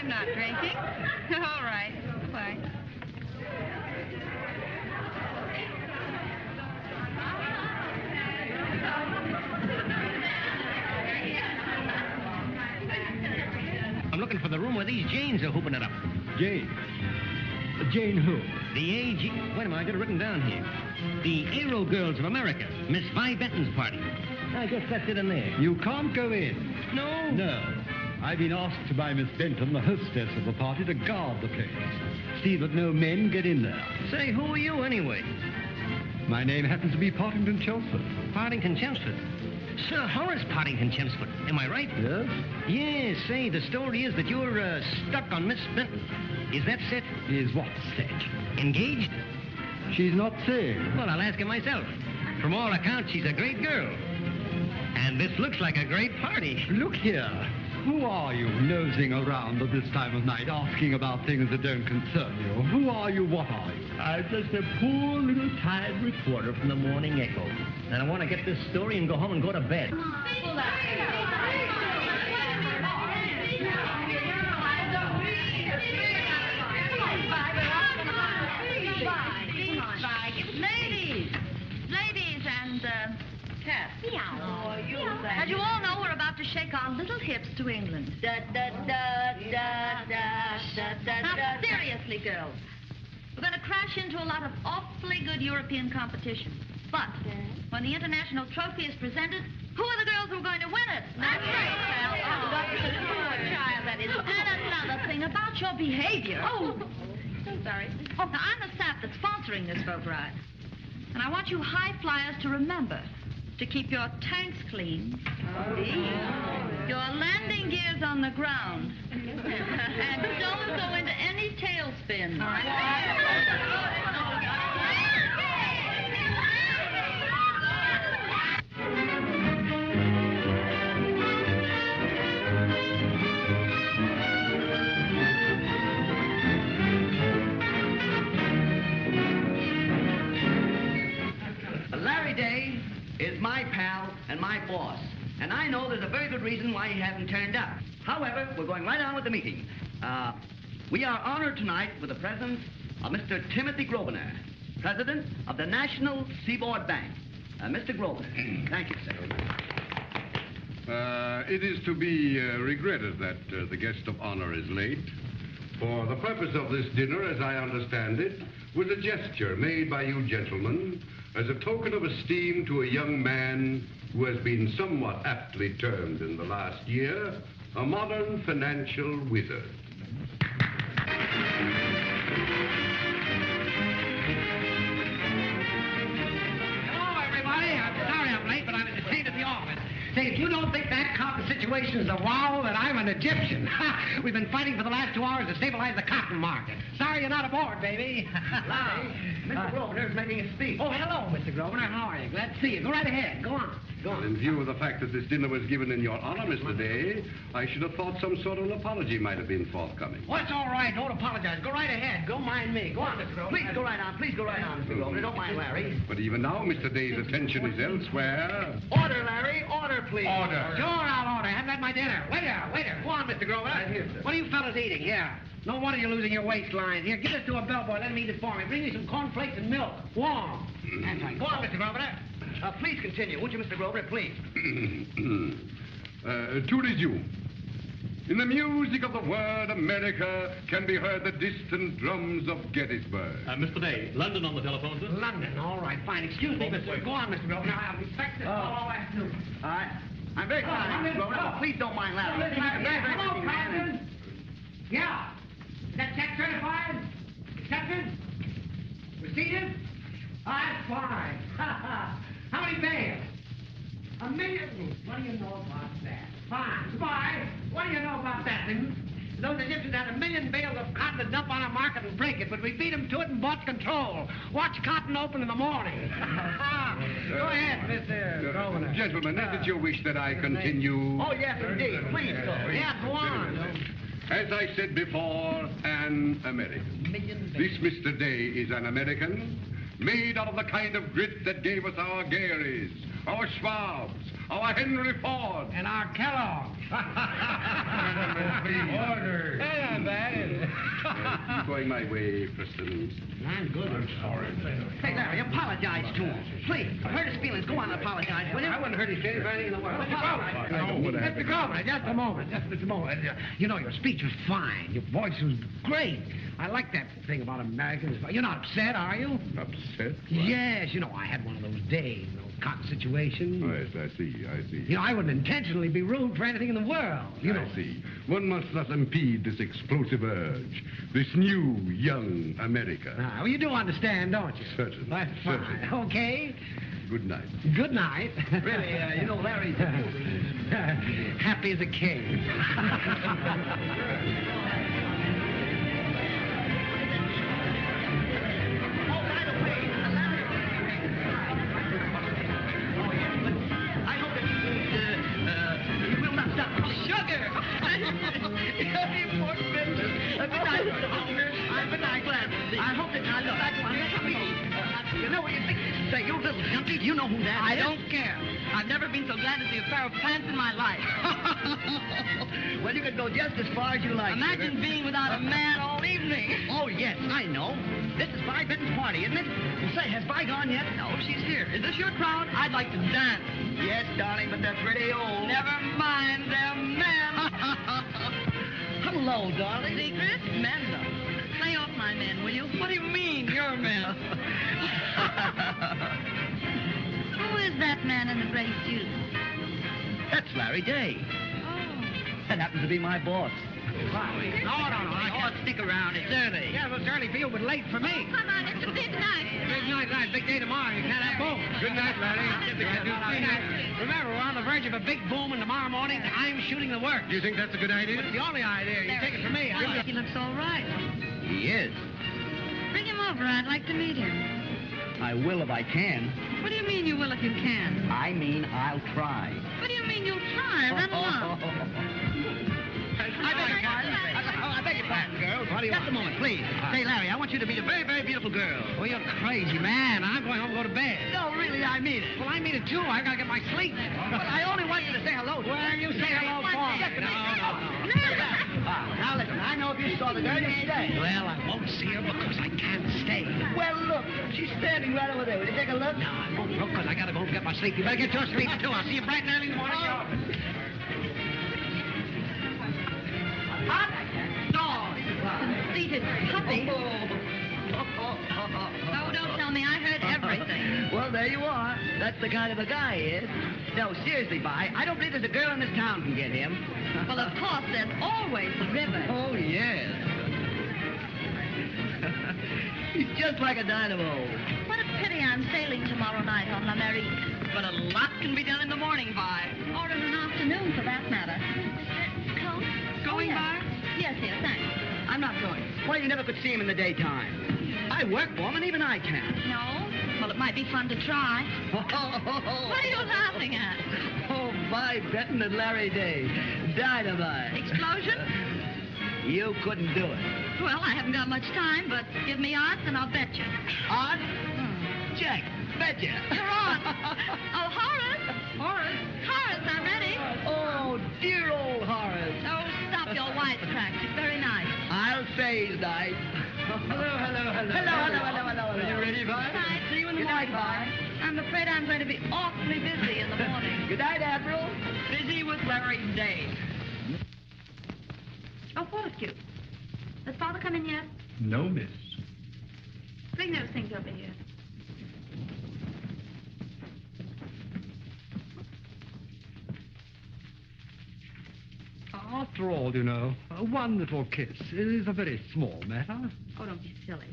I'm not drinking. All right. Bye. I'm looking for the room where these Janes are hooping it up. Jane? Jane who? The A.G. Wait a minute, I got it written down here. The Aero Girls of America, Miss Vi Benton's party. I guess that's it in there. You can't go in. No? No. I've been asked by Miss Benton, the hostess of the party, to guard the place. See that no men get in there. Say, who are you anyway? My name happens to be Partington Chelmsford. Partington Chelmsford. Sir Horace Partington Chelmsford. Am I right? Yes? Yes, say, the story is that you're stuck on Miss Benton. Is that set? Is what set? Engaged? She's not saying. Well, I'll ask her myself. From all accounts, she's a great girl. And this looks like a great party. Look here. Who are you nosing around at this time of night asking about things that don't concern you? Who are you? What are you? I'm just a poor little tired reporter from the Morning Echo. And I want to get this story and go home and go to bed. Ladies and cats. As you all know, we're about to shake our little hips to England. Now, seriously, girls. We're going to crash into a lot of awfully good European competition. But when the international trophy is presented, who are the girls who are going to win it? That's right, child. Oh, child, that is. And another thing about your behavior. Oh, so sorry. Oh, now, I'm the staff that's sponsoring this boat ride. And I want you high flyers to remember to keep your tanks clean, your landing gears on the ground, and don't go into any tailspins. All right? Larry Day is my pal and my boss, and I know there's a very good reason why he hasn't turned up. However, we're going right on with the meeting. We are honored tonight with the presence of Mr. Timothy Grosvenor, President of the National Seaboard Bank. Mr. Grosvenor, thank you, sir. It is to be regretted that the guest of honor is late. For the purpose of this dinner, as I understand it, was a gesture made by you gentlemen as a token of esteem to a young man who has been somewhat aptly termed in the last year a modern financial wizard. Hello, everybody. I'm sorry I'm late, but I was detained at the office. Say, if you don't think that cotton situation is a wow, then I'm an Egyptian. We've been fighting for the last 2 hours to stabilize the cotton market. Sorry you're not aboard, baby. Mr. Grosvenor's making a speech. Oh, hello, Mr. Grosvenor. How are you? Glad to see you. Go right ahead. Go on. Go on. In view of the fact that this dinner was given in your honor, Mr. Day, I should have thought some sort of an apology might have been forthcoming. Oh, it's all right. Don't apologize. Go right ahead. Don't mind me. Go on, Mr. Grosvenor. Please go right on. Please go right on, Mr. Grosvenor. Don't mind Larry. But even now, Mr. Day's attention is elsewhere. Order, Larry. Order, please. Order. Sure, I'll order. I haven't had my dinner. Waiter. Go on, Mr. Grosvenor. Right here, sir. What are you fellas eating? Here. No wonder you're losing your waistline. Here, give this to a bellboy. Let him eat it for me. Bring me some cornflakes and milk. Warm. That's right. Go on, Mr. Grosvenor. Please continue, won't you, Mr. Grosvenor, please? To resume. In the music of the word America can be heard the distant drums of Gettysburg. Mr. Day, London on the telephone, sir. London. All right, fine. Excuse me, Mr. Go on, Mr. Grosvenor. I'll respect this all afternoon. All right. I'm very sorry, Mr. Grosvenor, but please don't mind Larry. He's a very Hello, busy man. Captain. Yeah. Is that check certified? Accepted? Receipted? That's fine. How many bales? 1 million. What do you know about that? Fine. Spy, what do you know about that? Those Egyptians had 1 million bales of cotton to dump on our market and break it, but we beat them to it and bought control. Watch cotton open in the morning. Go ahead, Mr. Grosvenor. Gentlemen, is it your wish that I continue? Oh, yes, indeed. Please go. Yeah, go on. As I said before, an American. This Mr. Day is an American, made out of the kind of grit that gave us our Garys, our Schwabs, our Henry Ford. And our Kellogg's. Order. And going my way, Preston. I'm good. I'm sorry. Hey, Larry, apologize to him. Please, hurt his feelings. Go on and apologize, will you? I wouldn't hurt his feelings for anything in the world. Mr. Grover, just a moment. Just a moment. You know, your speech was fine. Your voice was great. I like that thing about Americans. You're not upset, are you? Upset? Yes, you know, I had one of those days, cotton situation. Oh, yes, I see. You know, I wouldn't intentionally be rude for anything in the world, you know. I see. One must not impede this explosive urge, this new, young America. Ah, well, you do understand, don't you? Certainly. That's fine. Certainly. Okay. Good night. Good night. Really, you know, Larry's a happy as a king. I hope that I look back on that meeting. You know what you think? Say, you little junkie, do you know who that is? I don't care. I've never been so glad to see a pair of pants in my life. Well, you could go just as far as you like. Imagine being without a man all evening. Oh, yes, I know. This is Vi Benton's party, isn't it? Well, say, has Vi gone yet? No, she's here. Is this your crowd? I'd like to dance. Yes, darling, but they're pretty old. Never mind, they're men. Hello, darling. Secret? Men, though. Lay off my men, will you? What do you mean, you're men? Who is that man in the gray suit? That's Larry Day. Oh. That happens to be my boss. No. I can't stick around. It's early. Yeah, well, it's early for you, but late for me. Come on, it's a big night. Big night, big day tomorrow. You can't have both. Good night, Larry. Remember, we're on the verge of a big boom, and tomorrow morning, I'm shooting the works. Do you think that's a good idea? It's the only idea. You take it from me. He looks all right. He is. Bring him over. I'd like to meet him. I will if I can. What do you mean you will if you can? I mean, I'll try. What do you mean you'll try? Run along. I beg your pardon, girls. Just a moment, please. Say, Larry, I want you to meet a very, very beautiful girl. Well, you're crazy, man. I'm going home and go to bed. No, really, I mean it. Well, I mean it, too. I gotta get my sleep. But I only want you to say hello to her. Well, you say hello for me. No. Now, listen, I know if you saw the girl, you'd stay. Well, I won't see her because I can't stay. Well, look, she's standing right over there. Will you take a look? No, I won't look because I gotta go home and get my sleep. You better get your sleep, too. I'll see you bright and early in the morning. Hot? No. Conceited puppy. No, don't tell me. I heard everything. Well, there you are. That's the kind of a guy he is. No, seriously, Vi, I don't believe there's a girl in this town can get him. Well, of course, there's always the river. Oh, yes. He's just like a dynamo. What a pity I'm sailing tomorrow night on La Merite. But a lot can be done in the morning, Vi. Or in an afternoon, for that matter. Come? Going, Vi? Yes, dear, thanks. I'm not going. Why, you never could see him in the daytime. I work for him, and even I can't. No? Well, it might be fun to try. What are you laughing at? Oh, Vi Benton and Larry Day. Dynamite. Explosion? You couldn't do it. Well, I haven't got much time, but give me odds and I'll bet you. Odds? Check. Betcha. You're on. Oh, Horace. Horace, I'm ready. Oh, dear old Horace. Oh, stop your wisecracks. It's very nice. I'll say he's nice. Hello. Are you ready, Vi? Good night. See you in the Good night, morning. Vi. I'm afraid I'm going to be awfully busy in the morning. Good night, April. Busy with Larry Day. Oh, Fortescue. Has Father come in yet? No, miss. Bring those things over here. After all, you know, one little kiss is a very small matter. Oh, don't be silly.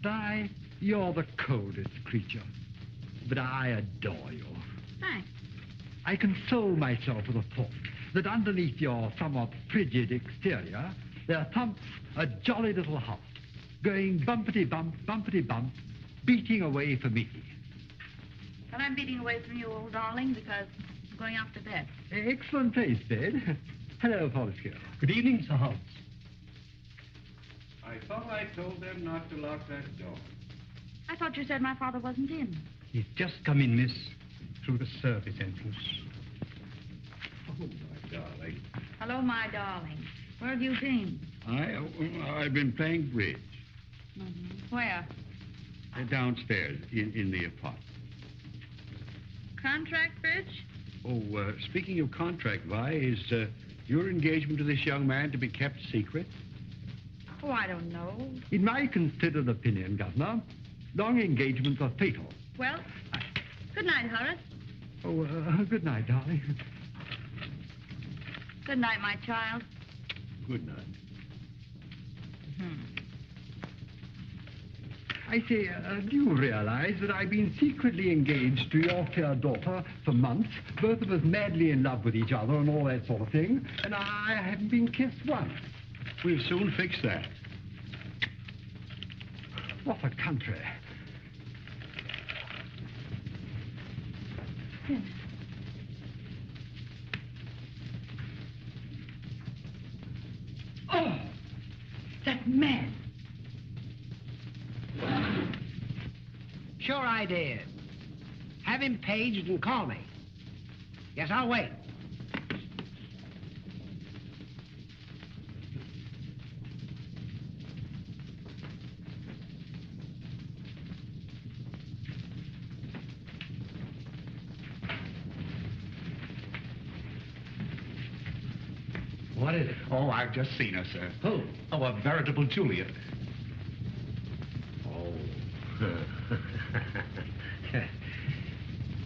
Di, you're the coldest creature, but I adore you. Thanks. I console myself with the thought that underneath your somewhat frigid exterior, there thumps a jolly little heart, going bumpety-bump, beating away for me. Well, I'm beating away from you, old darling, because I'm going off to bed. Excellent place, bed. Hello, Fortescue. Good evening, Sir Hobbs. I thought I told them not to lock that door. I thought you said my father wasn't in. He's just come in, miss, through the service entrance. Oh, my darling. Hello, my darling. Where have you been? I've been playing bridge. Mm-hmm. Where? Downstairs in the apartment. Contract bridge? Oh, speaking of contract, Vi, is your engagement to this young man to be kept secret? Oh, I don't know. In my considered opinion, Governor, long engagements are fatal. Well, good night, Horace. Oh, good night, darling. Good night, my child. Good night. I say, do you realize that I've been secretly engaged to your fair daughter for months, both of us madly in love with each other and all that sort of thing, and I haven't been kissed once? We'll soon fix that. What a country. Oh, that man. Sure I did. Have him paged and call me. Yes, I'll wait. What is it? Oh, I've just seen her, sir. Who? Oh, a veritable Juliet. Oh.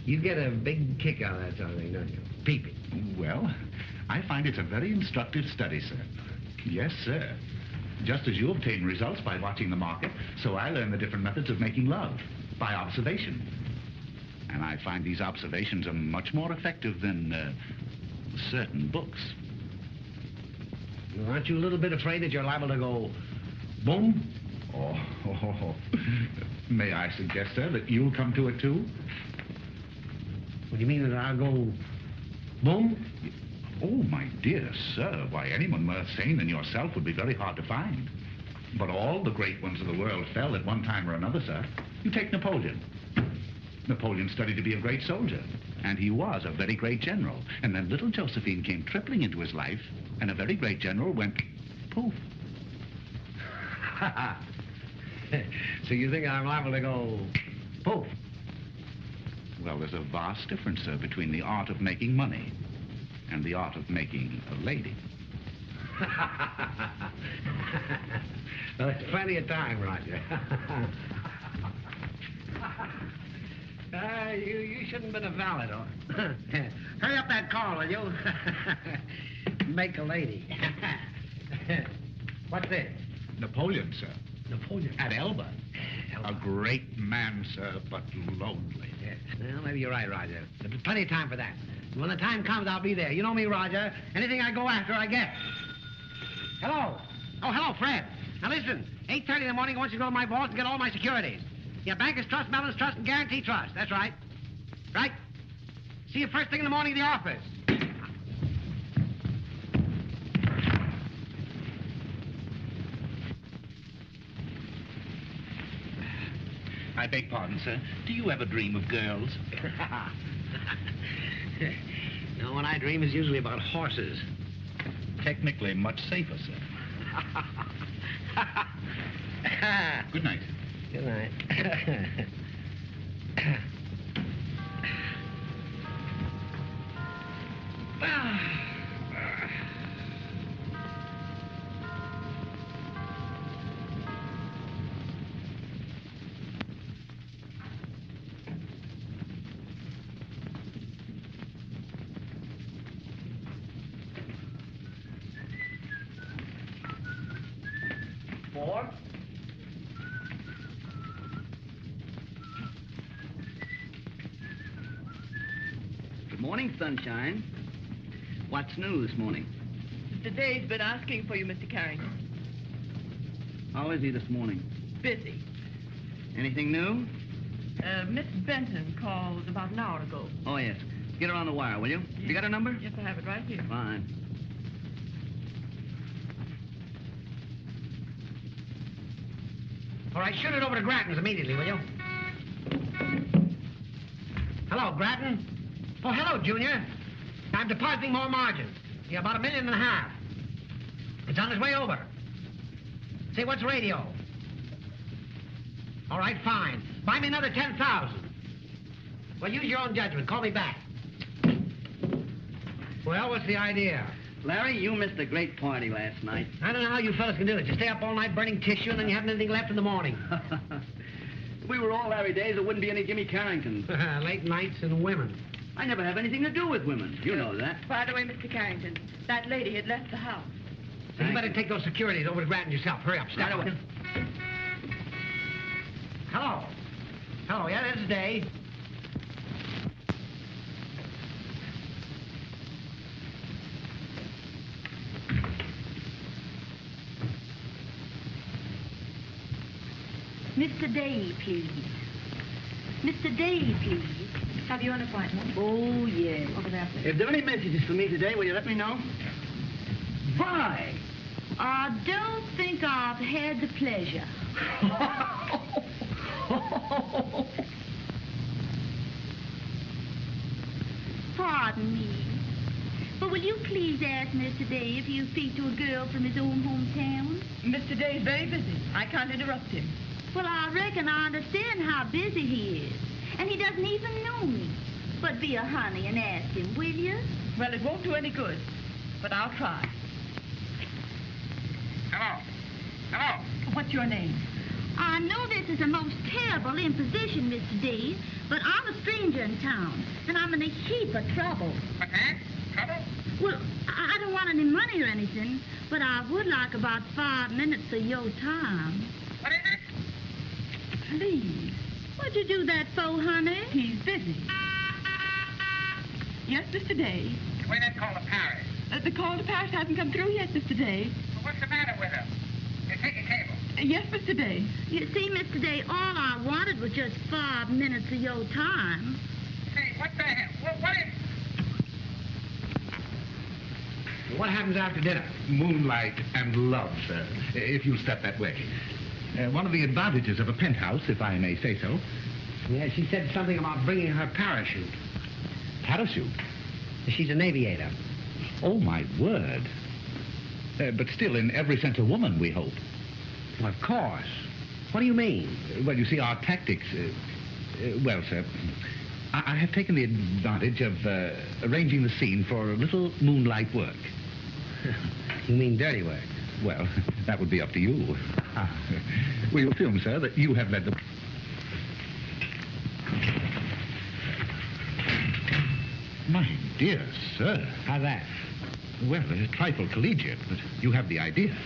You get a big kick out of that sort of thing, don't you? Peeping. Well, I find it's a very instructive study, sir. Yes, sir. Just as you obtain results by watching the market, so I learn the different methods of making love by observation. And I find these observations are much more effective than certain books. Aren't you a little bit afraid that you're liable to go boom? Oh. May I suggest, sir, that you'll come to it, too? What do you mean that I'll go boom? Oh, my dear sir, why, anyone more sane than yourself would be very hard to find. But all the great ones of the world fell at one time or another, sir. You take Napoleon. Napoleon studied to be a great soldier, and he was a very great general. And then little Josephine came tripling into his life, and a very great general went poof. So you think I'm liable to go poof? Well, there's a vast difference, sir, between the art of making money and the art of making a lady. Well, there's plenty of time, Roger. You shouldn't have been a valet, though. Hurry up that call, will you? Make a lady. What's this? Napoleon, sir. Napoleon. At Elba. A great man, sir, but lonely. Yeah. Well, maybe you're right, Roger. There's plenty of time for that. When the time comes, I'll be there. You know me, Roger. Anything I go after, I get. Hello. Oh, hello, Fred. Now, listen. 8:30 in the morning, I want you to go to my vault and get all my securities. Yeah, Bankers Trust, Mellon's Trust, and Guarantee Trust. That's right. Right? See you first thing in the morning at the office. I beg pardon, sir. Do you ever dream of girls? No, when I dream, it's usually about horses. Technically much safer, sir. Good night. Good night. Four. Good morning, sunshine. What's new this morning? Mr. Day's been asking for you, Mr. Carrington. How is he this morning? Busy. Anything new? Miss Benton called about an hour ago. Oh, yes. Get her on the wire, will you? You got her number? Yes, I have it right here. Fine. All right, shoot it over to Grattan's immediately, will you? Hello, Grattan. Oh, hello, Junior. I'm depositing more margin. Yeah, about $1.5 million. It's on its way over. Say, what's radio? All right, fine. Buy me another 10,000. Well, use your own judgment. Call me back. Well, what's the idea? Larry, you missed a great party last night. I don't know how you fellas can do it. You stay up all night burning tissue, and then you haven't anything left in the morning. If we were all Larry Days, there wouldn't be any Jimmy Carringtons. Late nights and women. I never have anything to do with women. You know that. By the way, Mr. Carrington, that lady had left the house. You better take those securities over to Grattan yourself. Hurry up, step. Right away. Hello. Hello, yeah, this is Dave. Mr. Day, please. Mr. Day, please. Have you an appointment? Oh, yes. Over there, please. If there are any messages for me today, will you let me know? Why? I don't think I've had the pleasure. Pardon me. But will you please ask Mr. Day if he'll speak to a girl from his own hometown? Mr. Day's very busy. I can't interrupt him. Well, I reckon I understand how busy he is. And he doesn't even know me. But be a honey and ask him, will you? Well, it won't do any good, but I'll try. Hello. Hello. What's your name? I know this is a most terrible imposition, Mr. Day, but I'm a stranger in town, and I'm in a heap of trouble. What's that? Trouble? Well, I don't want any money or anything, but I would like about 5 minutes of your time. What is it? Please. What'd you do that for, honey? He's busy. Yes, Mr. Day. We didn't call to Paris. The call to Paris hasn't come through yet, Mr. Day. Well, what's the matter with her? You're taking cable. Yes, Mr. Day. You see, Mr. Day, all I wanted was just 5 minutes of your time. Say, what the hell? What is... What happens after dinner? Moonlight and love, sir, if you step that way. One of the advantages of a penthouse, if I may say so. Yeah, she said something about bringing her parachute. Parachute? She's an aviator. Oh, my word. But still, in every sense, a woman, we hope. Well, of course. What do you mean? Well, you see, our tactics... well, sir, I have taken the advantage of arranging the scene for a little moonlight work. You mean dirty work? Well, that would be up to you. We'll film, sir, that you have led the... My dear sir. How's that? Well, a trifle collegiate, but you have the idea.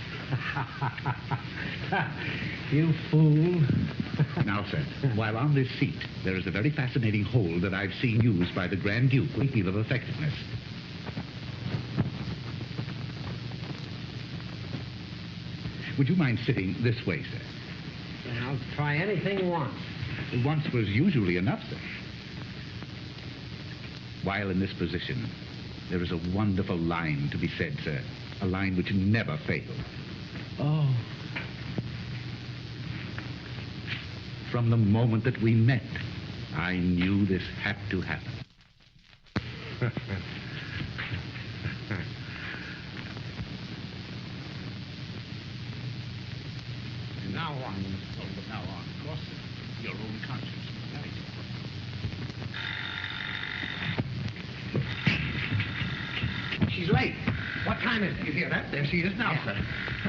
You fool. Now, sir, while on this seat, there is a very fascinating hole that I've seen used by the Grand Duke with a deal of effectiveness. Would you mind sitting this way, sir? I'll try anything once. Once was usually enough, sir. While in this position, there is a wonderful line to be said, sir. A line which never fails. Oh. From the moment that we met, I knew this had to happen. Now what? Oh, from now on, of course, your own conscience. She's late. What time is it? You hear that? There she is now, Yeah. sir.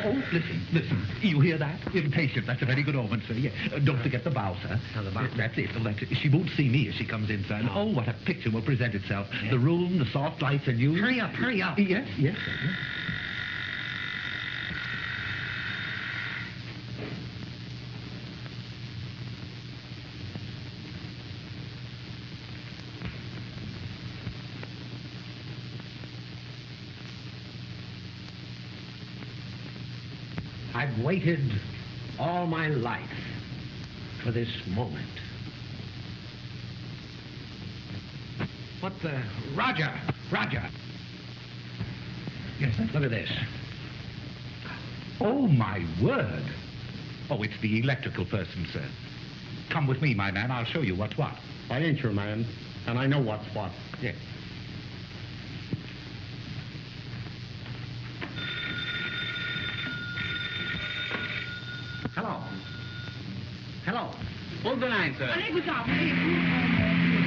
Oh, listen. You hear that? Impatient. That's a very good omen, sir. Yeah. Don't forget the bow, sir. Oh, the bow. That's it. She won't see me as she comes in, sir. And, oh, what a picture will present itself. Yeah. The room, the soft lights, and you. Hurry up. Yes, sir. Yes. I've waited all my life for this moment. What the... Roger! Yes, sir. Look at this. Oh, my word. Oh, it's the electrical person, sir. Come with me, my man. I'll show you what's what. I ain't your man, and I know what's what. Yes. Hold the line, sir. Allez, vous en, allez.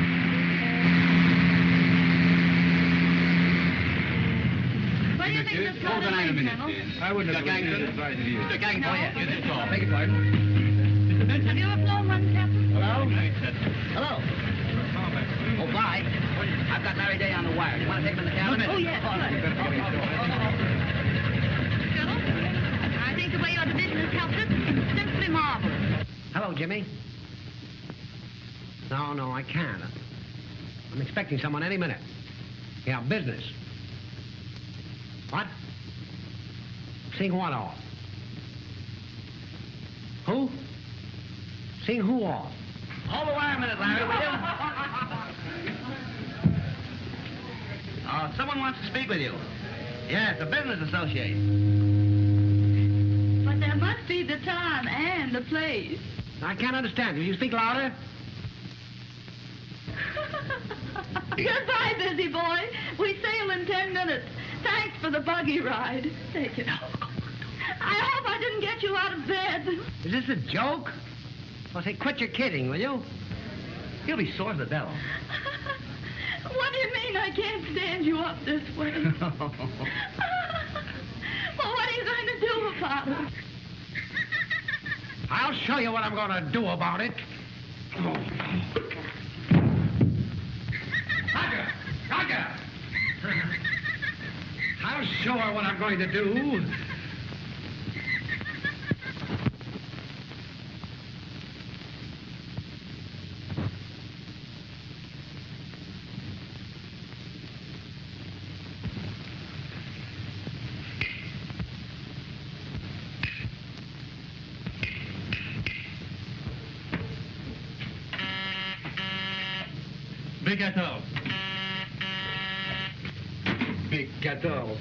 What do you think this Hold the line a minute, Colonel? please. I wouldn't Mr. have Carrington. advised you. Mr. Carrington, No. yes, this call. Beg your pardon. Mr. Benson. Have you ever flown one, Captain? Hello? Hello? Oh, bye. I've got Larry Day on the wire. You want to take him in the cabin? Oh, yes. Colonel, I think the way your division has helped us is simply marvelous. Hello, Jimmy. No, I can't. I'm expecting someone any minute. Yeah, business. What? Seeing what off? Who? Seeing who off? Hold the wire a minute, Larry, will you? Someone wants to speak with you. Yes, a business associate. But there must be the time and the place. I can't understand. Will you speak louder? Goodbye, busy boy. We sail in 10 minutes. Thanks for the buggy ride. Take it. I hope I didn't get you out of bed. Is this a joke? Well, say, quit your kidding, will you? He'll be sore as the devil. What do you mean I can't stand you up this way? Well, what are you going to do about it? I'll show you what I'm going to do about it. Roger! I'll show her what I'm going to do. B14. B14.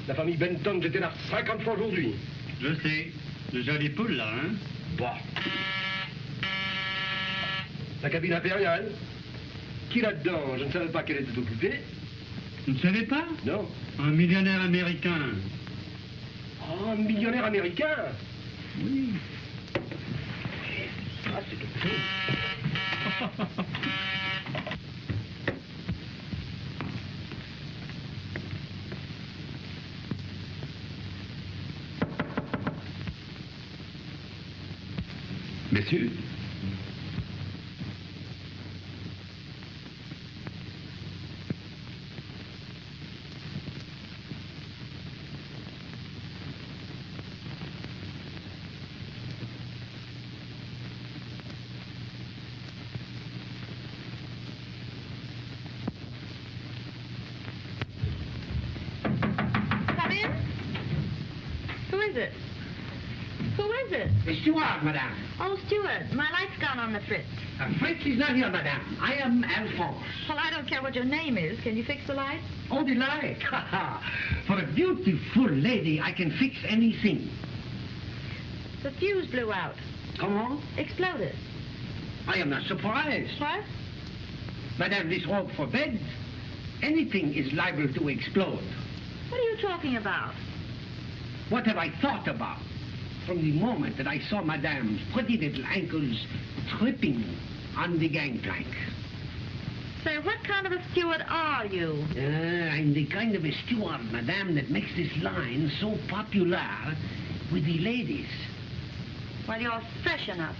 La famille Benton, j'étais là 50 fois aujourd'hui. Je sais. De jolies poules, là, hein? Bah. La cabine impériale. Qui là-dedans? Je ne savais pas qu'elle était occupée. Vous ne savez pas? Non. Un millionnaire américain. Oh, un millionnaire américain. Oui. Ah, c'est quelque chose. Messieurs, Come in. Who is it? Who is it? The steward, madame. Oh, Stuart, my light's gone on the fritz. Fritz is not here, madame. I am Alphonse. Well, I don't care what your name is. Can you fix the light? Oh, the light. For a beautiful lady, I can fix anything. The fuse blew out. Comment? Exploded. I am not surprised. What? Madame, this robe for bed, anything is liable to explode. What are you talking about? What have I thought about from the moment that I saw Madame's pretty little ankles tripping on the gangplank? Say, what kind of a steward are you? I'm the kind of a steward, Madame, that makes this line so popular with the ladies. Well, you're fresh enough.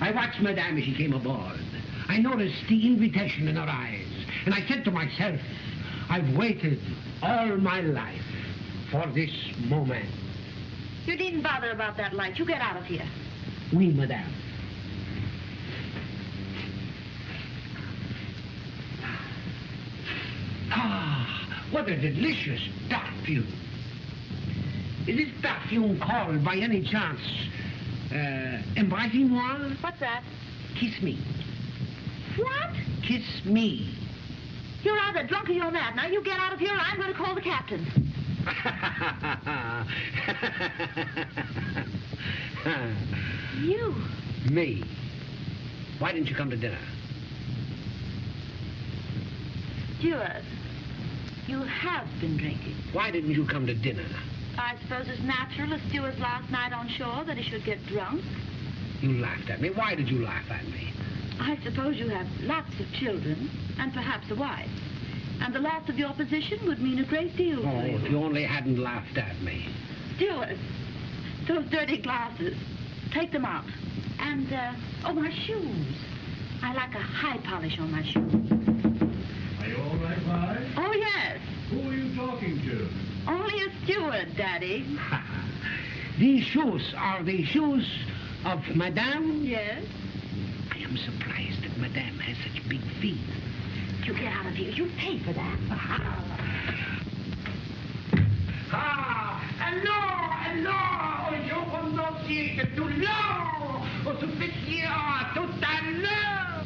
I watched Madame as she came aboard. I noticed the invitation in her eyes. And I said to myself, I've waited all my life for this moment. You needn't bother about that light. You get out of here. Oui, Madame. Ah, what a delicious perfume. Is this perfume called, by any chance, embrassez-moi? What's that? Kiss me. What? Kiss me. You're either drunk or you're mad. Now you get out of here or I'm going to call the captain. You? Me. Why didn't you come to dinner? Stuart, you have been drinking. Why didn't you come to dinner? I suppose it's natural, a steward's last night on shore, that he should get drunk. You laughed at me. Why did you laugh at me? I suppose you have lots of children, and perhaps a wife. And the loss of your position would mean a great deal Oh, to you. if you only hadn't laughed at me. Stewart, those dirty glasses, take them out. And, oh, my shoes. I like a high polish on my shoes. Are you all right, Vi? Oh, yes. Who are you talking to? Only a steward, Daddy. These shoes are the shoes of Madame? Yes? I am surprised that Madame has such big feet. You get out of here. You pay for that. Alors, je remercie que tout l'heure, au souffletier, tout à l'heure.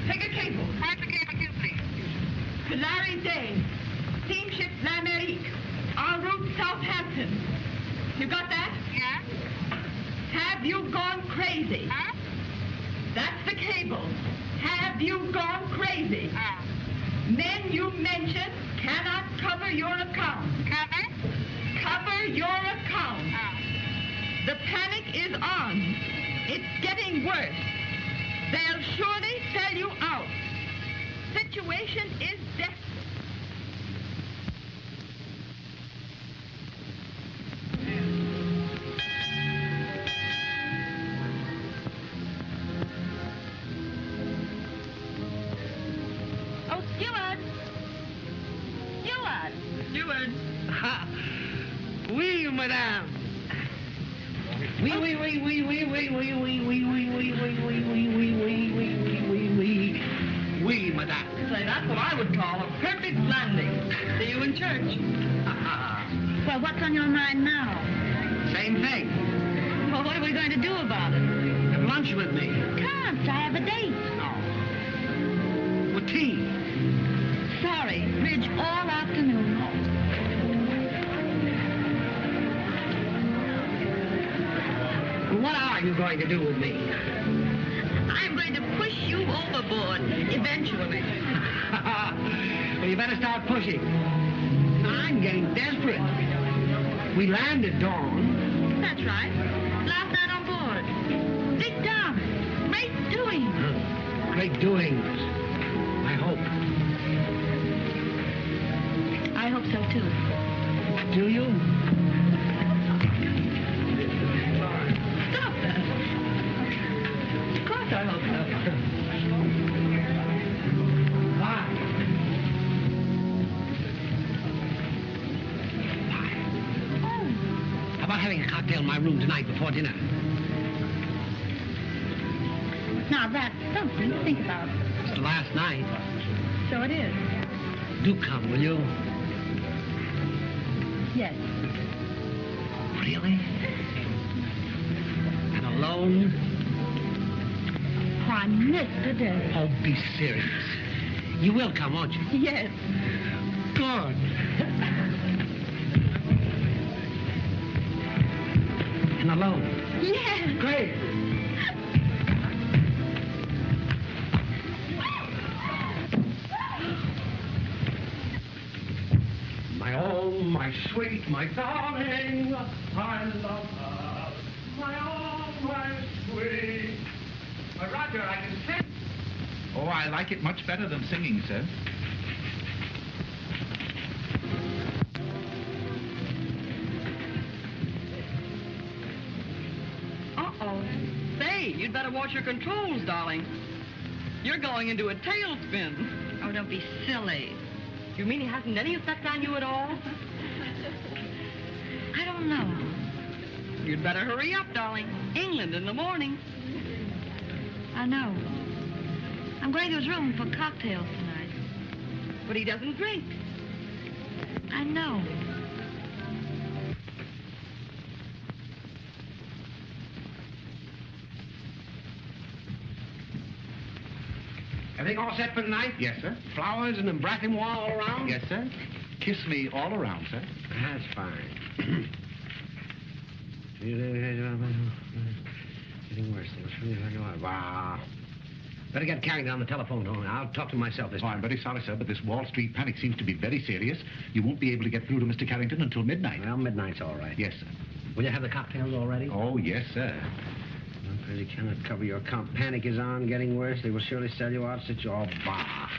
Take a cable. Find the cable, too, please. To Larry Dane, steamship L'Amérique, en route Southampton. You got that? Yeah. Have you gone crazy? Huh? That's the cable. Have you gone crazy? Men you mentioned cannot cover your account. Cover? Cover your account. The panic is on. It's getting worse. They'll surely sell you out. Situation is desperate. Oh, Stewart. Stewart. Steward. Oui, madame. Oui, oui, oui, oui, oui, oui, oui, oui, oui, oui, oui, oui, oui, oui, oui, oui, oui, oui, oui. Oui, madame. Say, that's what I would call a perfect landing. See you in church. Well, what's on your mind now? Same thing. Well, what are we going to do about it? Have lunch with me. Can't. I have a date. No. With tea. Sorry. Bridge all afternoon. What are you going to do with me? I'm going to push you overboard eventually. Well, you better start pushing. I'm getting desperate. We land at dawn. That's right. Last night on board. Big job. Great doing. Great doings. I hope. I hope so, too. Do you? Stop that. Of course I hope so. Bye. How about having a cocktail in my room tonight before dinner? Now, that's something to think about. It's the last night. So it is. Do come, will you? Yes. Really? And alone? Why, Mr. Day. Oh, be serious. You will come, won't you? Yes. Good. And alone? Yes. Great. My own, my sweet, my darling, I love her. My own, my sweet. Roger, I can sing. Oh, I like it much better than singing, sir. Uh-oh. Say, you'd better watch your controls, darling. You're going into a tailspin. Oh, don't be silly. You mean it hasn't any effect on you at all? I don't know. You'd better hurry up, darling. England in the morning. I know. I'm going to his room for cocktails tonight. But he doesn't drink. I know. Everything all set for tonight? Yes, sir. Flowers and embrassing wall all around? Yes, sir. Kiss me all around, sir. That's fine. Getting worse. Wow. Better get Carrington on the telephone. I'll talk to him myself this Oh, time. I'm very sorry, sir, but this Wall Street panic seems to be very serious. You won't be able to get through to Mr. Carrington until midnight. Well, midnight's all right. Yes, sir. Will you have the cocktails all ready? Oh, yes, sir. I really cannot cover your account. Panic is on, getting worse. They will surely sell you out, sit you all bah.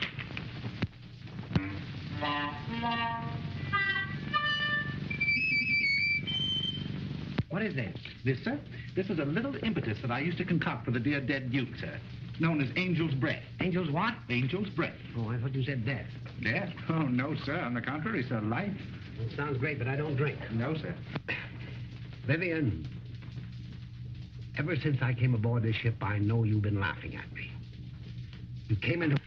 What is this? This, sir? This is a little impetus that I used to concoct for the dear dead Duke, sir. Known as Angel's Breath. Angel's what? Angel's Breath. Oh, I thought you said death. Death? Oh, no, sir. On the contrary, sir, life. Well, sounds great, but I don't drink. No, sir. Vivian, ever since I came aboard this ship, I know you've been laughing at me. You came into...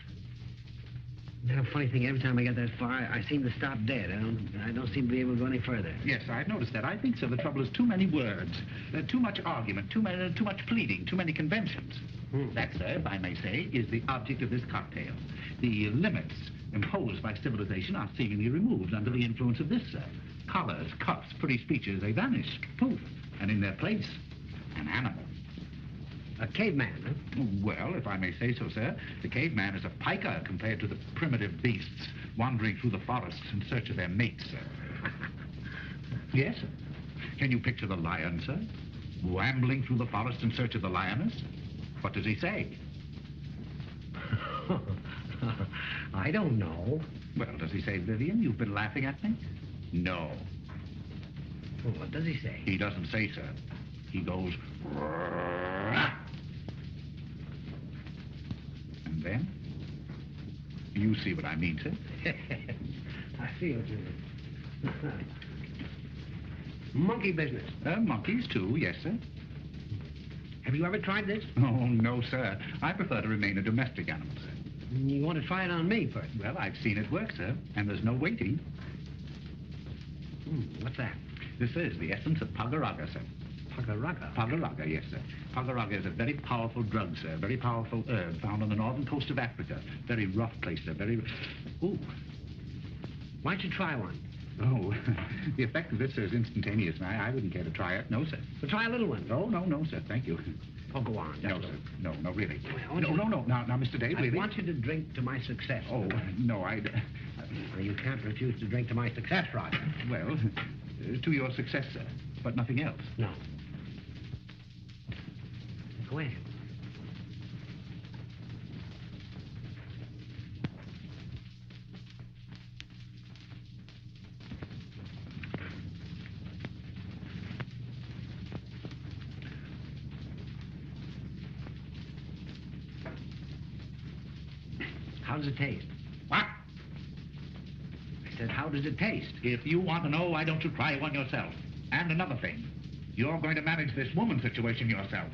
Isn't that a funny thing? Every time I get that far, I seem to stop dead. I don't seem to be able to go any further. Yes, I've noticed that. I think, sir, the trouble is too many words, too much argument, too much pleading, too many conventions. That, sir, if I may say, is the object of this cocktail. The limits imposed by civilization are seemingly removed under the influence of this, sir. Collars, cuffs, pretty speeches, they vanish. Poof. And in their place, an animal. A caveman, huh? Well, if I may say so, sir, the caveman is a piker compared to the primitive beasts wandering through the forests in search of their mates, sir. Yes, sir. Can you picture the lion, sir? Wambling through the forest in search of the lioness? What does he say? I don't know. Well, does he say, Vivian, you've been laughing at me? No. Well, what does he say? He doesn't say, sir. He goes... And then? You see what I mean, sir? I see what you mean. Monkey business. Monkeys, too, yes, sir. Have you ever tried this? Oh, no, sir. I prefer to remain a domestic animal, sir. You want to try it on me first? Well, I've seen it work, sir, and there's no waiting. What's that? This is the essence of pagaraga, sir. Pagaraga? Pagaraga, yes, sir. Pagaraga is a very powerful drug, sir. Very powerful herb found on the northern coast of Africa. Very rough place, sir. Very... Ooh. Why don't you try one? Oh, the effect of this, sir, is instantaneous, and I wouldn't care to try it. No, sir. Well, try a little one. Oh, no, sir. Thank you. Oh, go on. No, sir. No, really. Well, No. Now, Mr. Dave, really. I want you to drink to my success. Oh, no, Well, you can't refuse to drink to my success, Roger. Well, to your success, sir, but nothing else. No. Go ahead. How does it taste? What? I said, how does it taste? If you want to know, why don't you try one yourself? And another thing, you're going to manage this woman situation yourself.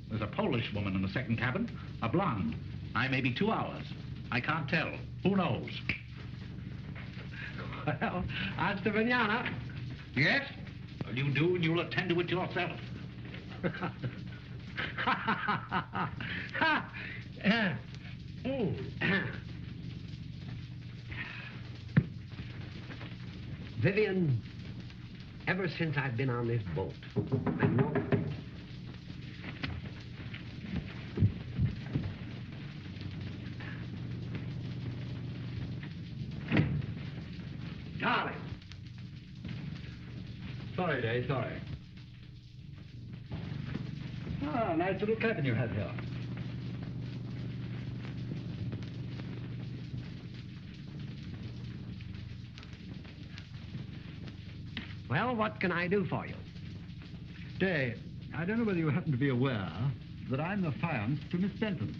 There's a Polish woman in the second cabin, a blonde. I may be 2 hours. I can't tell. Who knows? Well, hasta mañana. Yes? Well, you do, and you'll attend to it yourself. Vivian, ever since I've been on this boat, I know... Darling. Sorry, Dave, sorry. Ah, nice little cabin you have here. Well, what can I do for you? Dave, I don't know whether you happen to be aware that I'm affianced to Miss Benton.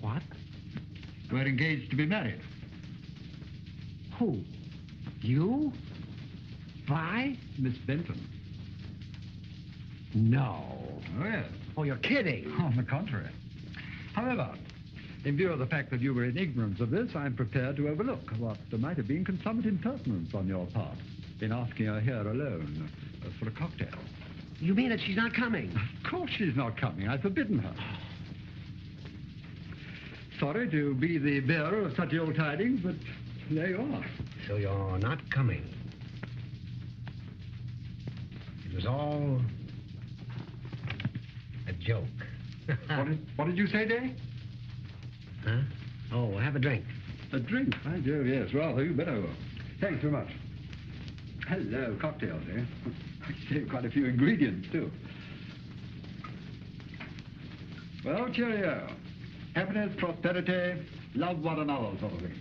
What? We're engaged to be married. Who? You? Vi? Miss Benton. No. Oh, yes. Oh, you're kidding. On the contrary. However, in view of the fact that you were in ignorance of this, I'm prepared to overlook what might have been consummate impertinence on your part in asking her here alone for a cocktail. You mean that she's not coming? Of course she's not coming. I've forbidden her. Sorry to be the bearer of such ill tidings, but There you are. So you're not coming. It was all a joke. What did you say, Day? Huh? Oh, have a drink. A drink? By Jove, yes. Well, you better. Thanks very much. Hello, cocktails, eh? I saved quite a few ingredients, too. Well, cheerio. Happiness, prosperity, love one another, sort of thing.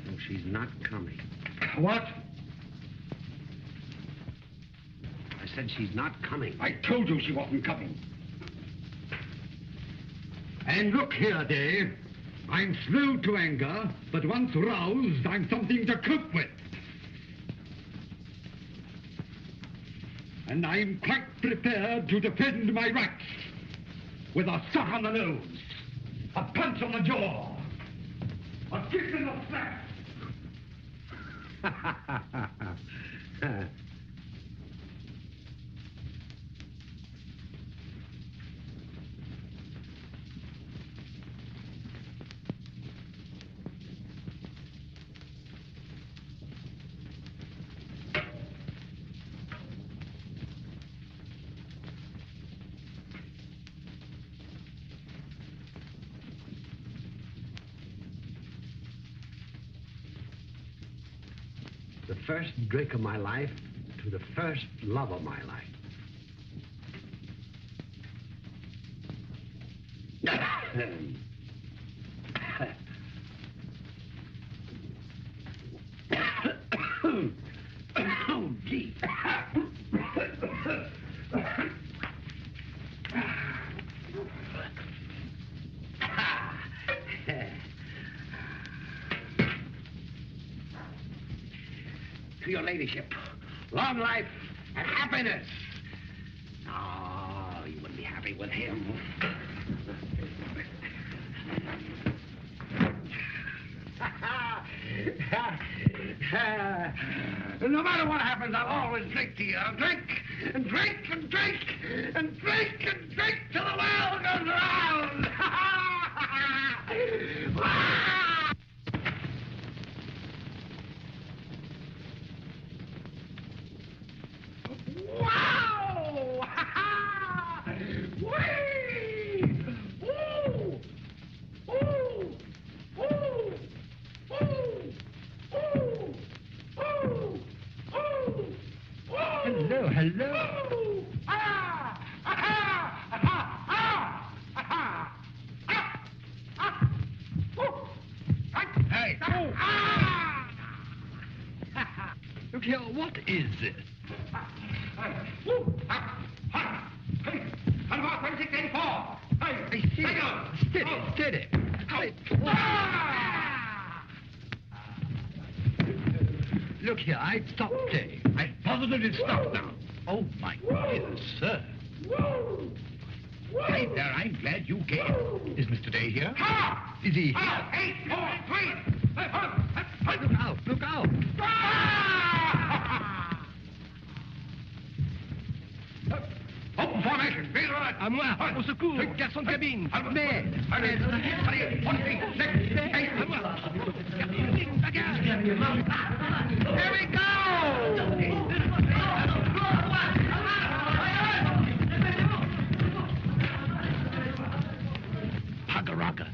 No, she's not coming. What? I said she's not coming. I told you she wasn't coming. And look here, Dave. I'm slow to anger, but once roused, I'm something to cope with. And I'm quite prepared to defend my rights. With a shot on the nose, a punch on the jaw, a kick in the flat. The first drink of my life to the first love of my life. Oh, gee. To your ladyship, long life and happiness. Oh, you wouldn't be happy with him. No matter what happens, I'll always drink to you. I'll drink and drink and drink and drink and drink till the world goes round. Wow! Whee! Ooh! Ooh! Ooh! Ooh! Ooh! Ooh! Ooh! Hello, hello. Ooh! Ah! Ah! Ah! Ah! Ah! Ah! Ah! Ooh! Hey, Ah! look here, what is this? I see. Steady. Look here, I've stopped, Dave. I've positively stopped now. Oh, my dear sir. Hi there, I'm glad you came. Is Mr. Day here? Is he here? 8, 4, 3. Look out, look out. Open formation. Feel right. À moi, au secours. Garçon de cabine. Mais, Allez, 1, 6, 7, 8. À moi. Here we go! Hugga-rugga.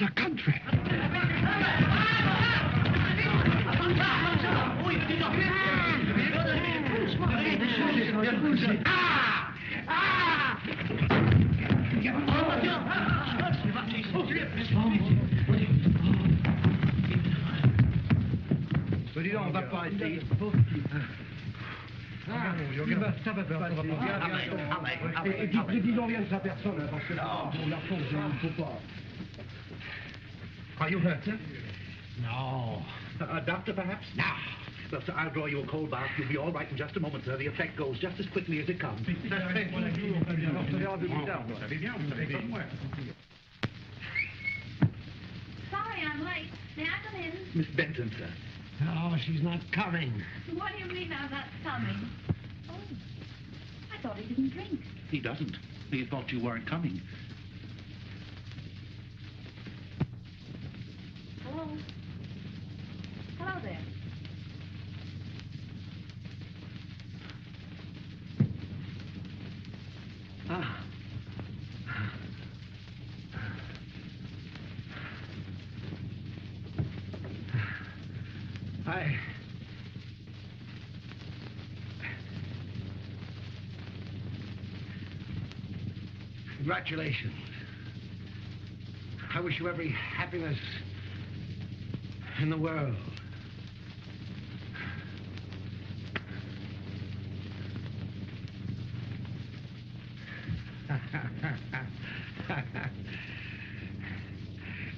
what a country. Dis donc, on va pas essayer. Ça va pas. Et dis donc rien de sa personne, parce que là, pour la force, il ne faut pas. Are you hurt, sir? No. A doctor, perhaps? No. Well, sir, I'll draw you a cold bath. You'll be all right in just a moment, sir. The effect goes just as quickly as it comes. charge of yourself. Sorry I'm late. May I come in? Miss Benton, sir. Oh, she's not coming. What do you mean I'm not coming? Oh, I thought he didn't drink. He doesn't. He thought you weren't coming. Hello? Hello there. Ah. Congratulations. I wish you every happiness in the world.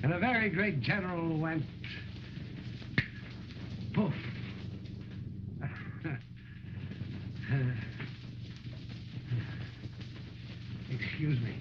And a very great general went poof. Excuse me.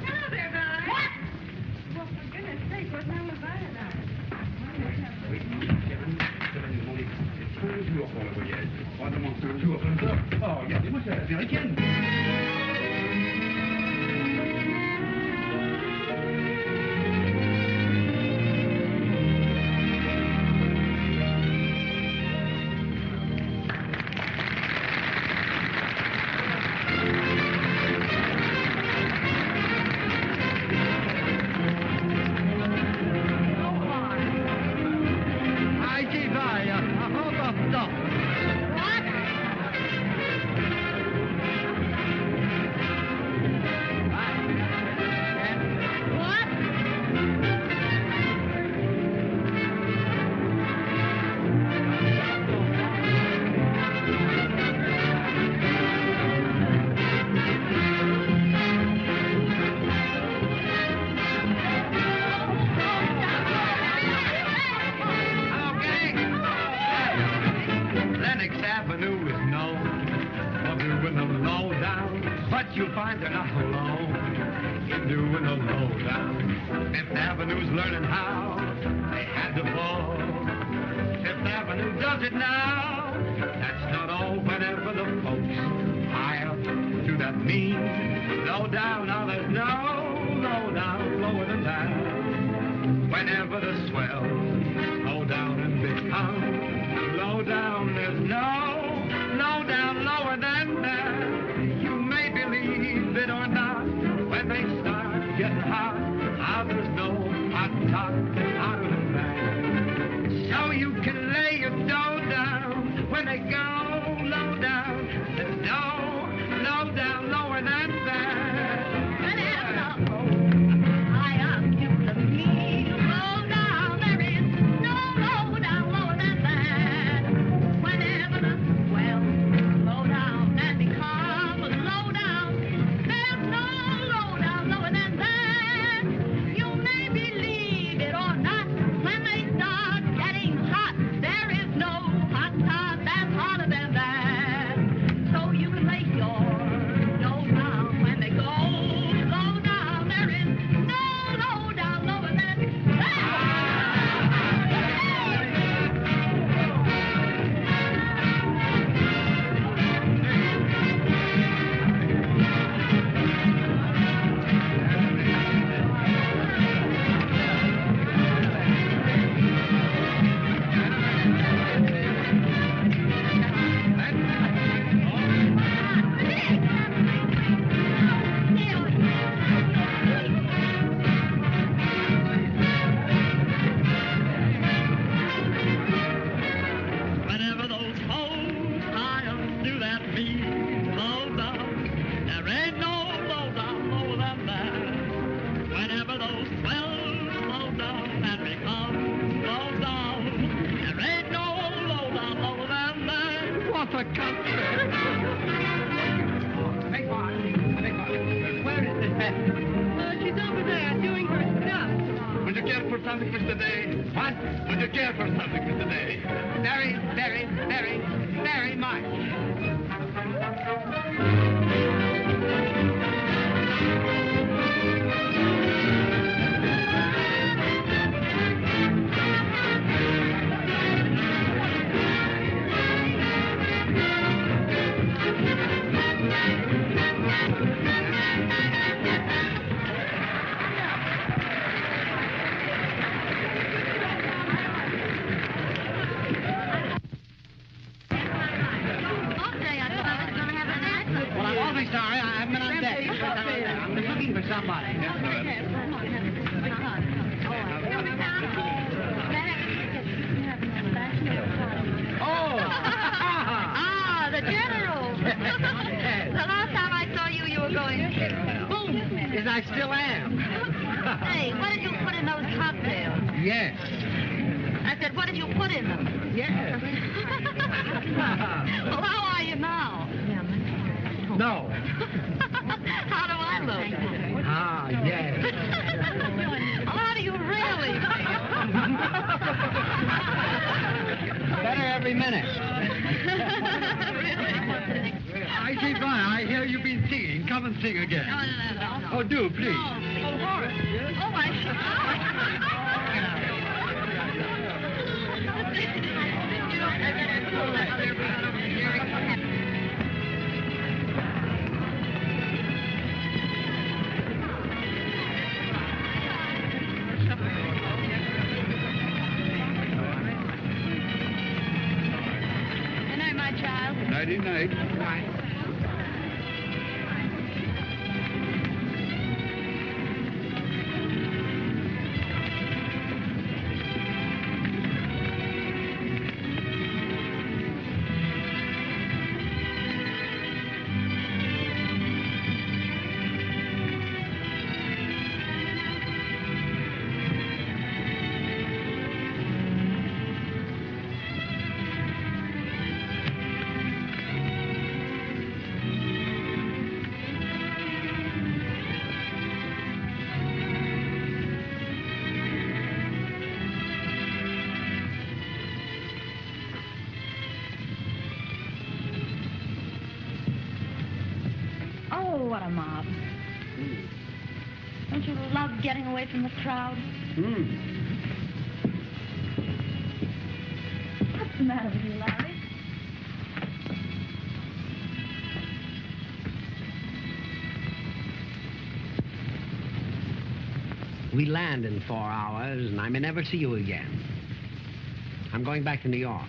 Hello there, guys. What? Well, for goodness sake, what time was I about? Oh, il y a des mots américaines. Low down, lower than that. You may believe it or not. something, Mr. Day? What? Would you care for something, Mr. Day? Very, very, very, very much. Sorry, I haven't been on deck. I'm just looking for somebody. Oh! The General. The last time I saw you, you were going, boom. Yes, I still am. Hey, what did you put in those cocktails? Yes. I said, what did you put in them? Yes. Well, how are you now? No. How do I look? Ah, yes. Well, how do you really Better every minute. I say, fine. I hear you've been singing. Come and sing again. No. Oh, do, please. Oh, Horace. Oh, my Good night, my child. Nighty-night. Right. Oh, what a mob. Don't you love getting away from the crowd? What's the matter with you, Larry? We land in 4 hours, and I may never see you again. I'm going back to New York.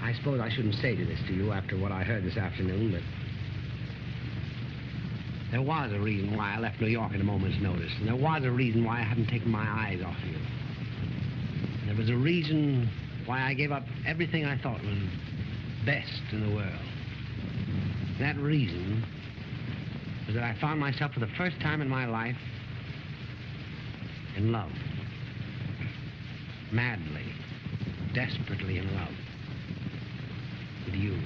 I suppose I shouldn't say this to you after what I heard this afternoon, but there was a reason why I left New York at a moment's notice, and there was a reason why I hadn't taken my eyes off you. And there was a reason why I gave up everything I thought was best in the world. And that reason was that I found myself for the first time in my life in love. Madly, desperately in love. With you.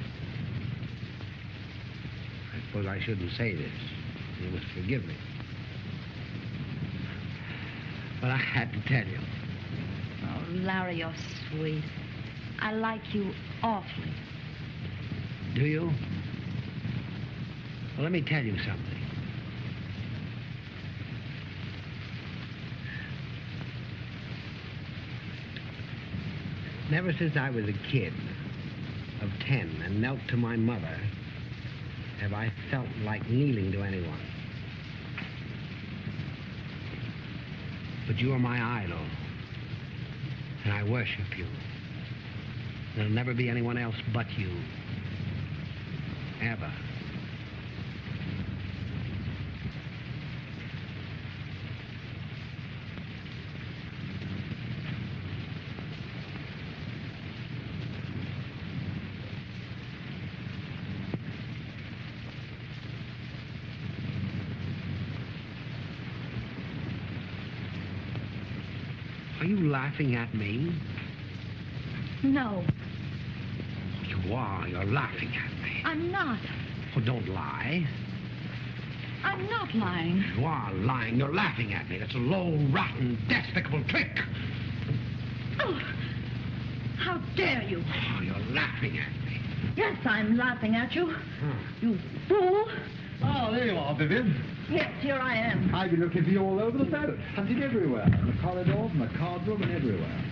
I suppose I shouldn't say this. You must forgive me. But I had to tell you. Oh, Larry, you're sweet. I like you awfully. Do you? Well, let me tell you something. Never since I was a kid of 10 and knelt to my mother have I felt like kneeling to anyone. But you are my idol, and I worship you. There'll never be anyone else but you. Ever. Are you laughing at me? No, You are. You're laughing at me. I'm not. Oh, don't lie. I'm I'm not lying. You are lying. You're laughing at me. That's a low, rotten, despicable trick. Oh, how dare you? Oh, you're laughing at me. Yes, I'm laughing at you. You fool. Oh, there you are, Vivian. Yes, here I am. I've been looking for you all over the boat. Hunting everywhere. In the corridors, in the card room, and everywhere.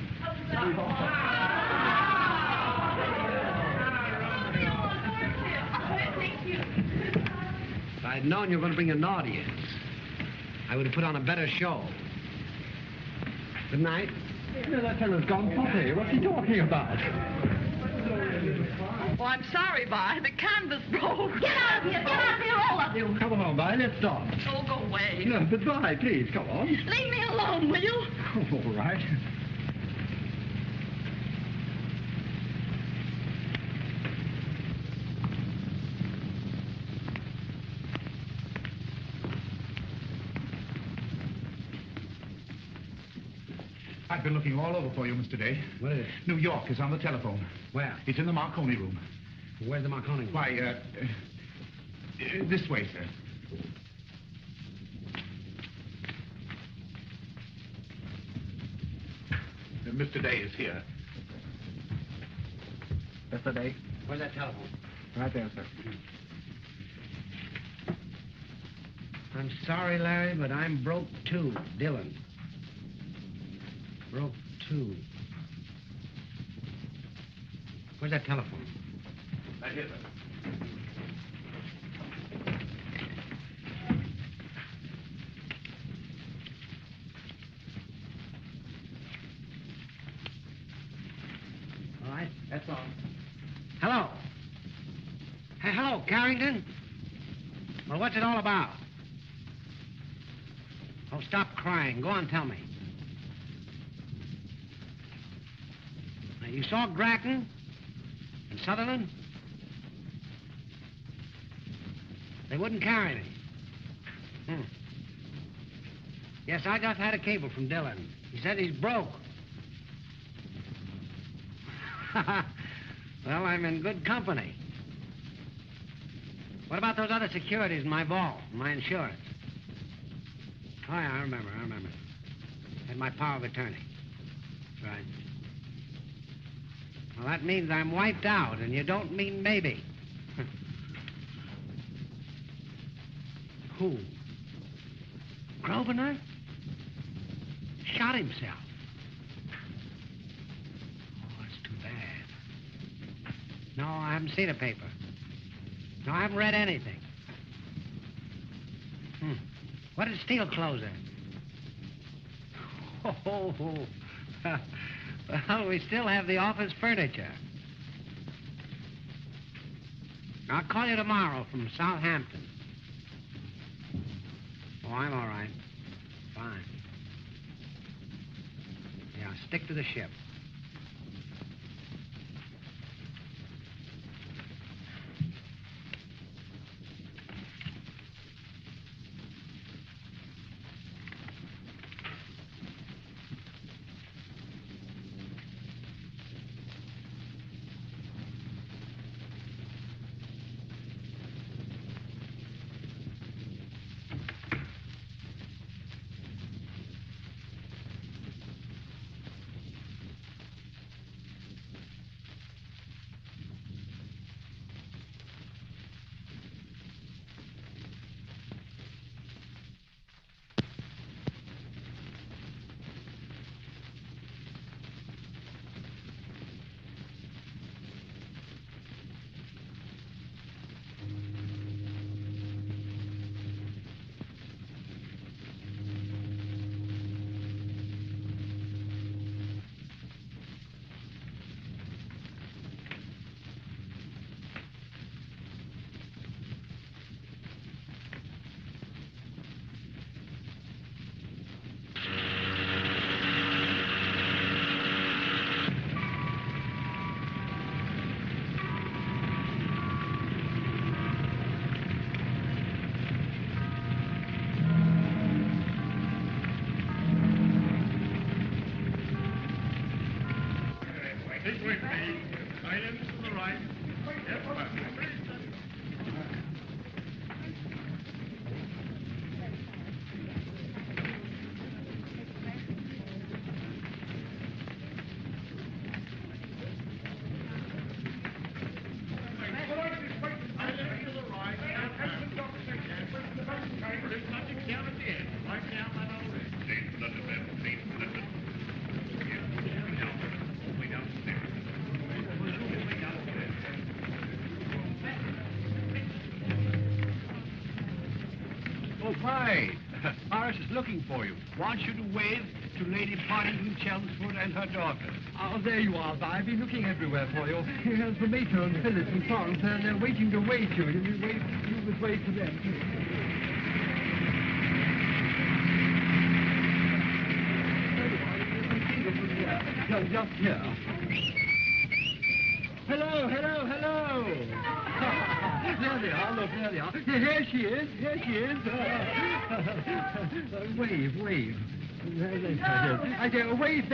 If I'd known you were going to bring an audience, I would have put on a better show. Good night. No, that fellow's gone potty. What's he talking about? Oh, I'm sorry, Vi. The canvas broke. Get out of here. Get out of here, all of you. Come along, Vi, let's start. Oh, go away. No, but Vi, please, come on. Leave me alone, will you? All right. I've been looking all over for you, Mr. Day. What is it? New York is on the telephone. Where? It's in the Marconi room. Where's the Marconi room? Why, this way, sir. Mr. Day is here. Mr. Day? Where's that telephone? Right there, sir. I'm sorry, Larry, but I'm broke too. Dylan. Broke too. Where's that telephone? Right here, sir. All right, that's all. Hello. Hey, hello, Carrington. Well, what's it all about? Oh, stop crying. Go on, tell me. Now, you saw Grattan and Sutherland? They wouldn't carry me. Yes, I just had a cable from Dillon. He said he's broke. Well, I'm in good company. What about those other securities in my vault, my insurance? Oh, yeah, I remember. Had my power of attorney. That's right. Well, that means I'm wiped out, and you don't mean maybe. Who? Grosvenor? Shot himself. Oh, that's too bad. No, I haven't seen a paper. No, I haven't read anything. What did Steele close at? Oh, well, we still have the office furniture. I'll call you tomorrow from Southampton. Oh, I'm all right. Fine. Yeah, stick to the ship. Keep with me. Silence to the right. Yes, Oh, fine. Horace is looking for you. Wants you to wave to Lady Partington Chelmsford and her daughter. Oh, there you are, Vi. I've been looking everywhere for you. Here's the mater and Phyllis and Florence, and they're waiting to wave to you. You must wave to them. Just here. Hello. There they are, look, there they are. Here she is. Wave. I say, wave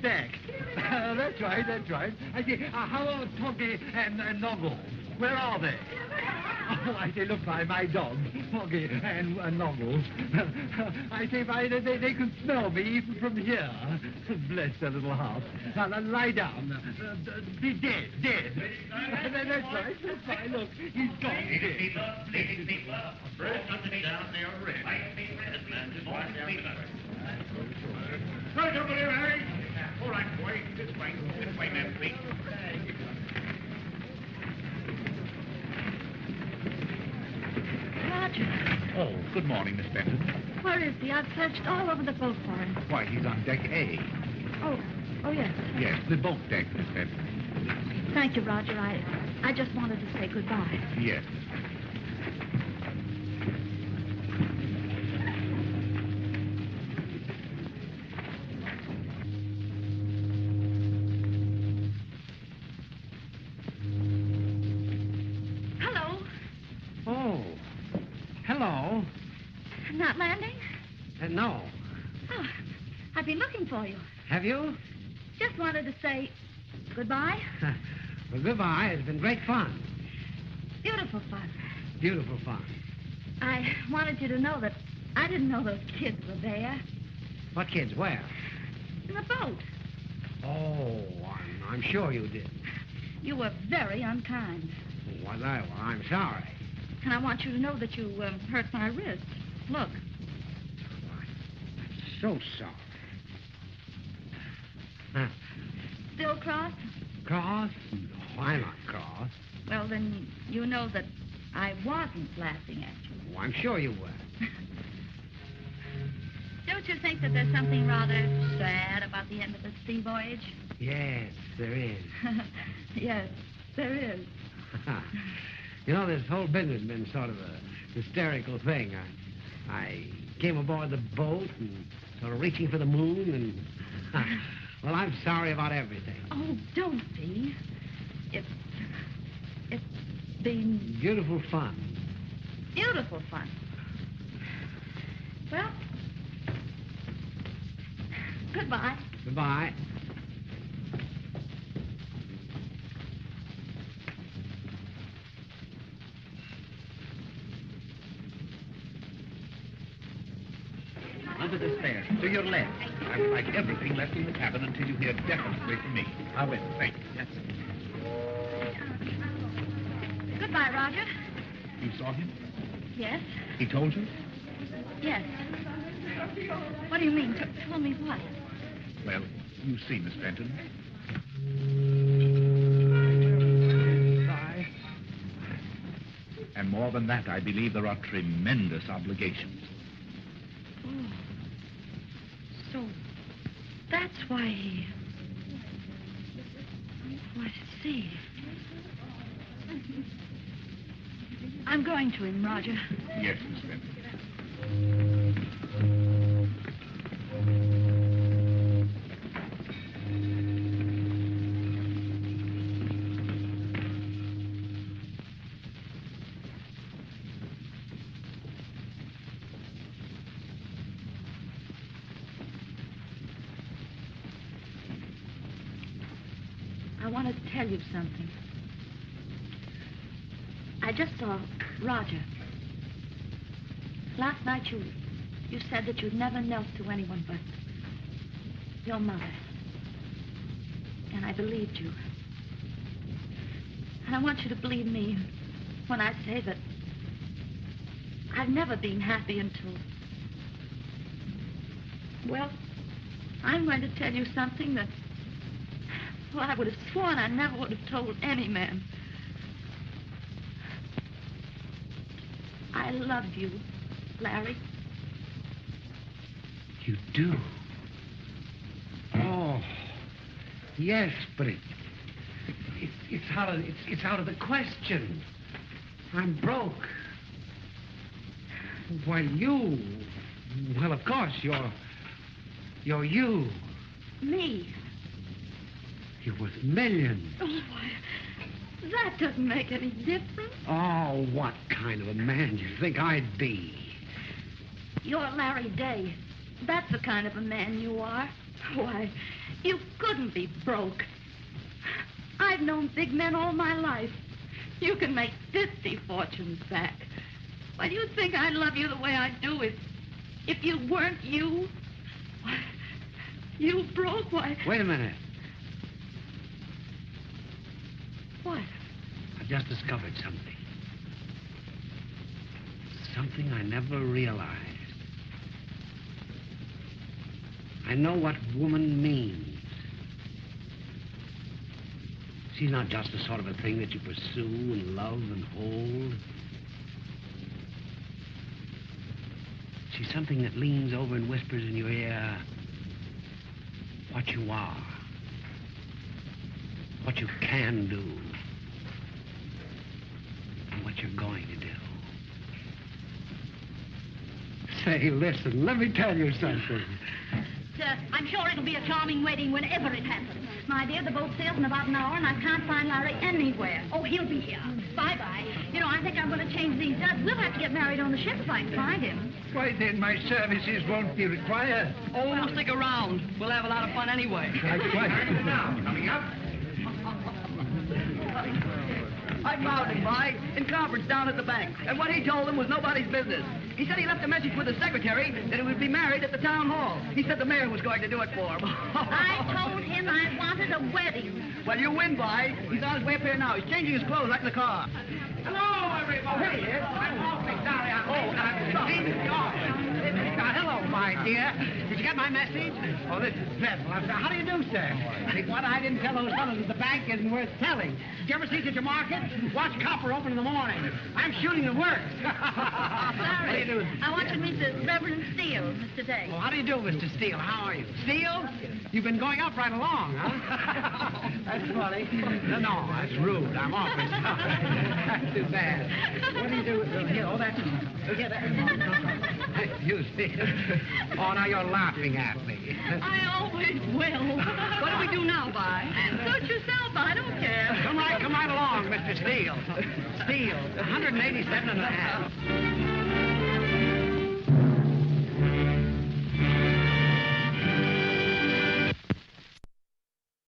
back. That's right. I say, how are Toggy and Noggle? Where are they? Oh, I say, look, my dogs, Toggy and Noggle. I say, they can smell me even from here. Bless their little hearts. Now, lie down. Be dead. That's right. Look, he's gone. Ladies, people. First, something down there red. That man just walked down the street. Right over there, Harry. All right, boy. This way, man, please. Roger. Oh, good morning, Miss Benton. Where is he? I've searched all over the boat for him. Why, he's on deck A. Oh, yes. Yes, the boat deck, Miss Benton. Thank you, Roger. I just wanted to say goodbye. Yes. Hello. Oh, hello. Not landing? No. Oh, I've been looking for you. Have you? Just wanted to say goodbye. Well, goodbye. It's been great fun. Beautiful fun. Beautiful fun. I wanted you to know that I didn't know those kids were there. What kids? Where? In the boat. Oh, I'm sure you did. You were very unkind. Was I? Well, I'm sorry. And I want you to know that you hurt my wrist. Look. So sorry. Huh. Still cross? Cross? No, I'm not cross. Well, then you know that I wasn't laughing at you. Oh, I'm sure you were. Don't you think that there's something rather sad about the end of the sea voyage? Yes, there is. Yes, there is. You know, this whole business has been sort of a hysterical thing. I came aboard the boat and sort of reaching for the moon and... Well, I'm sorry about everything. Oh, don't be. It's been... Beautiful fun. Beautiful fun. Well, goodbye. Goodbye. Under the stairs, to your left. I would like everything left in the cabin until you hear definitely from me. I will. Thank you. Yes, sir. Goodbye, Roger. You saw him? Yes. He told you? Yes. What do you mean? Tell me what? Well, you see, Miss Benton. Bye. And more than that, I believe there are tremendous obligations. Oh. So that's why he... Oh, I see. I'm going to him, Roger. Yes, Miss Benton. I want to tell you something. I just saw Roger. Last night you said that you'd never knelt to anyone but your mother. And I believed you. And I want you to believe me when I say that I've never been happy until... Well, I'm going to tell you something that... Well, I would have sworn I never would have told any man. I love you Larry. You do? Oh, yes, but it's out of the question. I'm broke. Well, well, of course, you're you. Me? You're worth millions. Oh, why, that doesn't make any difference. Oh, what kind of a man do you think I'd be? You're Larry Day. That's the kind of a man you are. Why, you couldn't be broke. I've known big men all my life. You can make 50 fortunes back. Why, do you think I'd love you the way I do if you weren't you? Why, you broke, why... Wait a minute. What? I've just discovered something. Something I never realized. I know what woman means. She's not just the sort of a thing that you pursue and love and hold. She's something that leans over and whispers in your ear what you are, what you can do, and what you're going to do. Say, listen, let me tell you something. I'm sure it'll be a charming wedding whenever it happens. My dear, the boat sails in about an hour, and I can't find Larry anywhere. Oh, he'll be here. Bye-bye. You know, I think I'm going to change these duds. We'll have to get married on the ship if I can find him. Why, then my services won't be required. Oh, we'll stick around. We'll have a lot of fun anyway. Coming up. I found him, Vi, in conference down at the bank. And what he told them was nobody's business. He said he left a message with the secretary that he would be married at the town hall. He said the mayor was going to do it for him. I told him I wanted a wedding. Well, you win, Vi. He's on his way up here now. He's changing his clothes right in the car. Hello, everybody. I'm awfully sorry. I'm sorry. Hello, my dear. Did you get my message? Oh, this is dreadful. How do you do, sir? What I didn't tell those fellows at the bank isn't worth telling. Did you ever see such a market? Watch copper open in the morning. I'm shooting the works. What do you do? I want you to meet the Reverend Steele, Mr. Day. Oh, how do you do, Mr. Steele? How are you? Steele? You've been going up right along, huh? That's funny. No, that's rude. I'm awfully sorry. That's too bad. What do you do? Oh, that's... You see? Oh, now you're laughing at me. I always will. What do we do now, Vi? Suit yourself. I don't care. Come right along, Mr. Steele. Steele, 187 and a half.